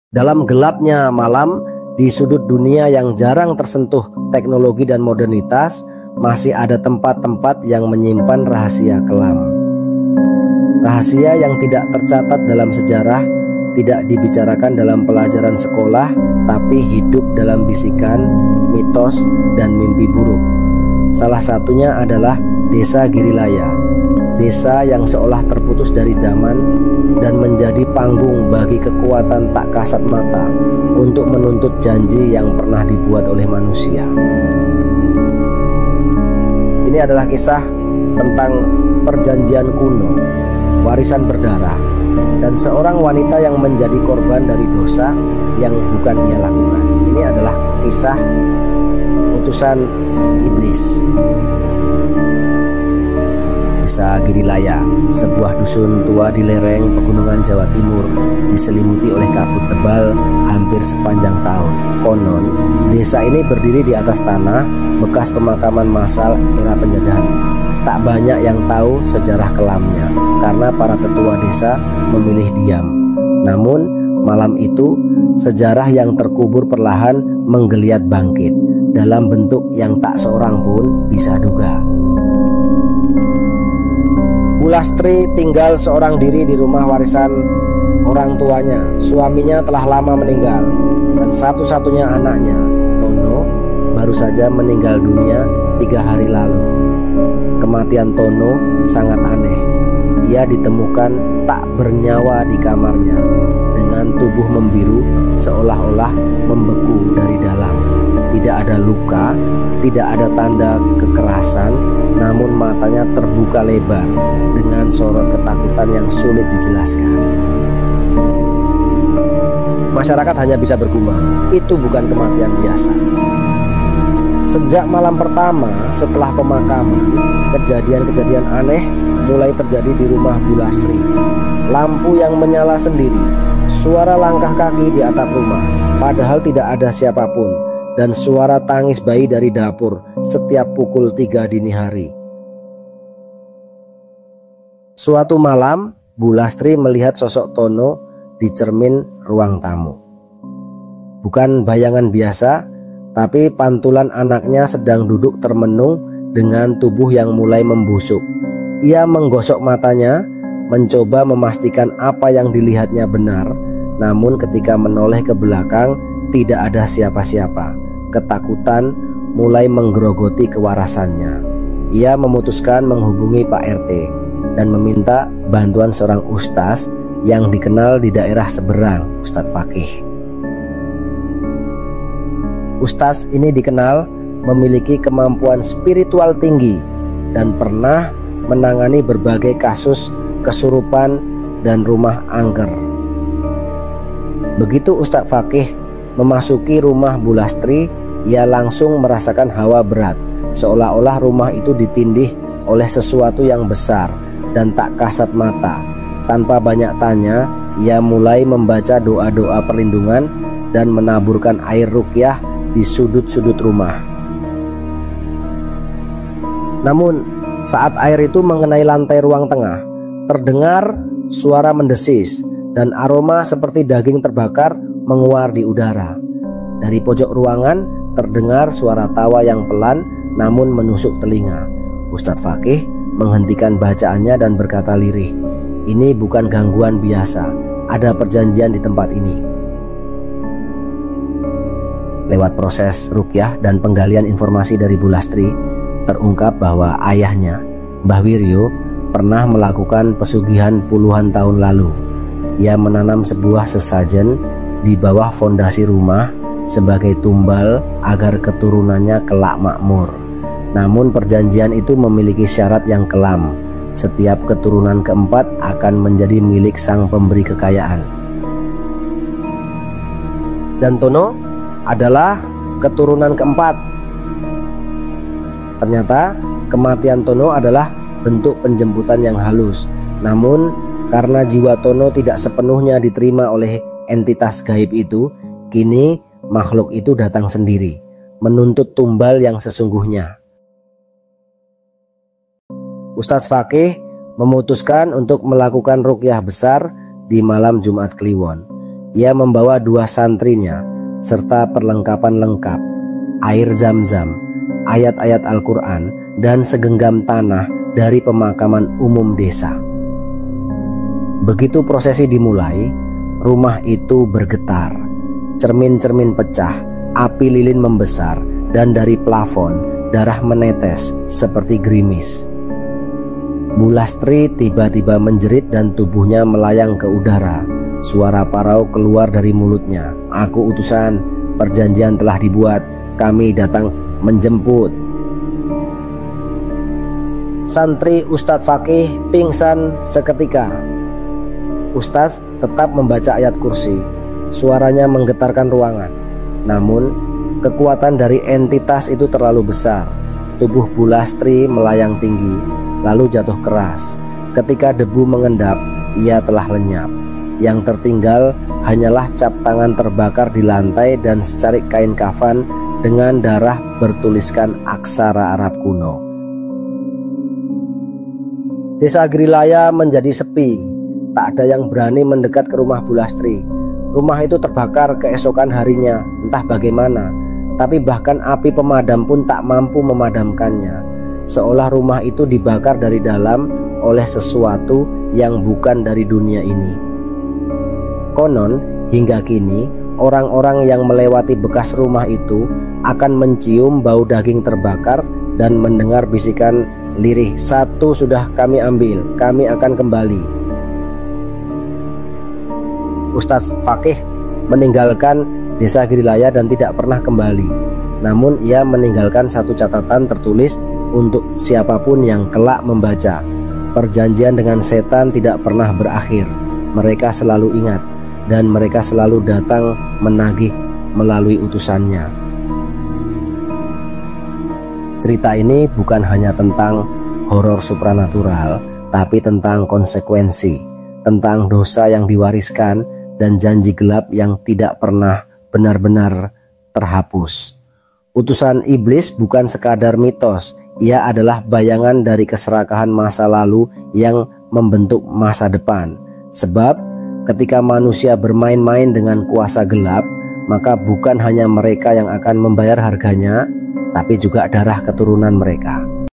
Dalam gelapnya malam, di sudut dunia yang jarang tersentuh teknologi dan modernitas, masih ada tempat-tempat yang menyimpan rahasia kelam. Rahasia yang tidak tercatat dalam sejarah, tidak dibicarakan dalam pelajaran sekolah, tapi hidup dalam bisikan, mitos, dan mimpi buruk. Salah satunya adalah Desa Girilaya, desa yang seolah terputus dari zaman dan menjadi panggung bagi kekuatan tak kasat mata untuk menuntut janji yang pernah dibuat oleh manusia. Ini adalah kisah tentang perjanjian kuno, warisan berdarah, dan seorang wanita yang menjadi korban dari dosa yang bukan ia lakukan. Ini adalah kisah utusan iblis. Desa Girilaya, sebuah dusun tua di lereng pegunungan Jawa Timur, diselimuti oleh kabut tebal hampir sepanjang tahun. Konon, desa ini berdiri di atas tanah bekas pemakaman massal era penjajahan. Tak banyak yang tahu sejarah kelamnya karena para tetua desa memilih diam. Namun, malam itu sejarah yang terkubur perlahan menggeliat bangkit dalam bentuk yang tak seorang pun bisa duga. Bu Lastri tinggal seorang diri di rumah warisan orang tuanya. Suaminya telah lama meninggal dan satu-satunya anaknya, Tono, baru saja meninggal dunia 3 hari lalu. Kematian Tono sangat aneh. Ia ditemukan tak bernyawa di kamarnya dengan tubuh membiru seolah-olah membeku dari dalam. Tidak ada luka, tidak ada tanda kekerasan, namun matanya terbuka lebar dengan sorot ketakutan yang sulit dijelaskan. Masyarakat hanya bisa bergumam, itu bukan kematian biasa. Sejak malam pertama setelah pemakaman, kejadian-kejadian aneh mulai terjadi di rumah Bu Lastri. Lampu yang menyala sendiri, suara langkah kaki di atap rumah, padahal tidak ada siapapun, dan suara tangis bayi dari dapur setiap pukul 3 dini hari. Suatu malam, Bu Lastri melihat sosok Tono di cermin ruang tamu. Bukan bayangan biasa, tapi pantulan anaknya sedang duduk termenung dengan tubuh yang mulai membusuk. Ia menggosok matanya, mencoba memastikan apa yang dilihatnya benar. Namun ketika menoleh ke belakang, tidak ada siapa-siapa. Ketakutan mulai menggerogoti kewarasannya. Ia memutuskan menghubungi Pak RT dan meminta bantuan seorang ustaz yang dikenal di daerah seberang, Ustadz Fakih. Ustaz ini dikenal memiliki kemampuan spiritual tinggi dan pernah menangani berbagai kasus kesurupan dan rumah angker. Begitu Ustadz Fakih memasuki rumah Bu Lastri, ia langsung merasakan hawa berat, seolah-olah rumah itu ditindih oleh sesuatu yang besar dan tak kasat mata. Tanpa banyak tanya, ia mulai membaca doa-doa perlindungan dan menaburkan air ruqyah di sudut-sudut rumah. Namun, saat air itu mengenai lantai ruang tengah, terdengar suara mendesis dan aroma seperti daging terbakar menguar di udara. Dari pojok ruangan terdengar suara tawa yang pelan namun menusuk telinga. Ustadz Fakih menghentikan bacaannya dan berkata lirih, "Ini bukan gangguan biasa, ada perjanjian di tempat ini." Lewat proses ruqyah dan penggalian informasi dari Bu Lastri, terungkap bahwa ayahnya, Mbah Wiryo, pernah melakukan pesugihan puluhan tahun lalu. Ia menanam sebuah sesajen di bawah fondasi rumah sebagai tumbal agar keturunannya kelak makmur. Namun perjanjian itu memiliki syarat yang kelam. Setiap keturunan keempat akan menjadi milik sang pemberi kekayaan. Dan Tono adalah keturunan keempat. Ternyata kematian Tono adalah bentuk penjemputan yang halus. Namun karena jiwa Tono tidak sepenuhnya diterima oleh entitas gaib itu, kini makhluk itu datang sendiri, menuntut tumbal yang sesungguhnya. Ustadz Fakih memutuskan untuk melakukan ruqyah besar di malam Jumat Kliwon. ia membawa 2 santrinya serta perlengkapan lengkap, air zam-zam, ayat-ayat Al-Quran, dan segenggam tanah dari pemakaman umum desa. Begitu prosesi dimulai, rumah itu bergetar, cermin-cermin pecah, api lilin membesar, dan dari plafon darah menetes seperti gerimis. Bu Lastri tiba-tiba menjerit dan tubuhnya melayang ke udara. Suara parau keluar dari mulutnya. "Aku utusan, perjanjian telah dibuat, kami datang menjemput." Santri Ustadz Fakih pingsan seketika. Ustadz tetap membaca ayat kursi. Suaranya menggetarkan ruangan. Namun kekuatan dari entitas itu terlalu besar. Tubuh Bu Lastri melayang tinggi, lalu jatuh keras. Ketika debu mengendap, ia telah lenyap. Yang tertinggal hanyalah cap tangan terbakar di lantai dan secarik kain kafan dengan darah bertuliskan aksara Arab kuno. Desa Grilaya menjadi sepi. Tak ada yang berani mendekat ke rumah Bu Lastri. Rumah itu terbakar keesokan harinya, entah bagaimana. Tapi bahkan api pemadam pun tak mampu memadamkannya. Seolah rumah itu dibakar dari dalam oleh sesuatu yang bukan dari dunia ini. Konon, hingga kini orang-orang yang melewati bekas rumah itu akan mencium bau daging terbakar dan mendengar bisikan lirih, "Satu sudah kami ambil, kami akan kembali." Ustadz Fakih meninggalkan desa Grilaya dan tidak pernah kembali. Namun ia meninggalkan satu catatan tertulis untuk siapapun yang kelak membaca. Perjanjian dengan setan tidak pernah berakhir. Mereka selalu ingat dan mereka selalu datang menagih melalui utusannya. Cerita ini bukan hanya tentang horor supranatural, tapi tentang konsekuensi, tentang dosa yang diwariskan dan janji gelap yang tidak pernah benar-benar terhapus. Utusan iblis bukan sekadar mitos, ia adalah bayangan dari keserakahan masa lalu yang membentuk masa depan. Sebab ketika manusia bermain-main dengan kuasa gelap, maka bukan hanya mereka yang akan membayar harganya, tapi juga darah keturunan mereka.